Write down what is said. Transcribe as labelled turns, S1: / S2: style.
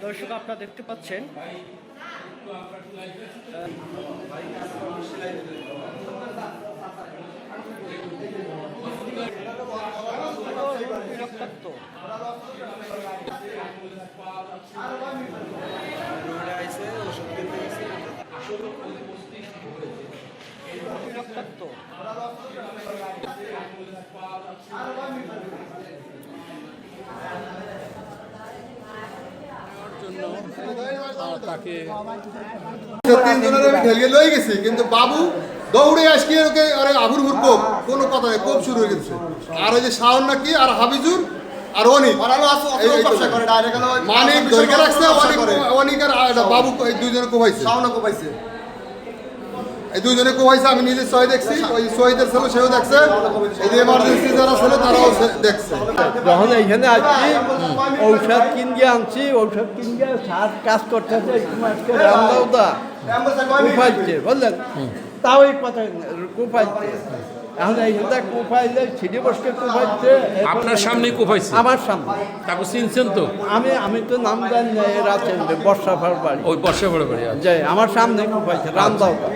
S1: দর্শক আপনারা দেখতে পাচ্ছেন
S2: কিন্তু বাবু দৌড়ে আসকে ওকে আরে আবুর হুর কোপ কোনো কথা নেই, কোপ শুরু হয়ে গেছে। আর ওই যে শাওন নাকি আর হাবিজুর আর অনিক মানিক ধরে রাখছে, অনিক আর বাবু এই দুইজনে কোপাইছে, শাওন কোপাইছে, এই দুইজনে কোপাইছে। আমি নিজে সহি দেখছি, ওই শহীদের ছিল সেও দেখছে, এই যে এমার্জেন্সি যারা ছিল তারাও দেখছে।
S3: যখন এইখানে আসছি ঔষধ কিনতে আনছি, ঔষধ কিনতে সার কাজ করতেছে রামদাউদা কুপাইছে বুঝলেন, তাও এই কথা কুপাইছে। এখন এইখানটা কুপাইলে ছিটি বসকে কুপাইছে।
S4: আপনার সামনে কুপাইছে?
S3: আমার সামনে।
S4: তাকে চিনছেন তো?
S3: আমি তো নাম জানি না, এরা বর্ষা ভাড় বাড়ি,
S4: ওই বর্ষা ভাড় বাড়ি
S3: যে আমার সামনে কুপাইছে রামদাউদা।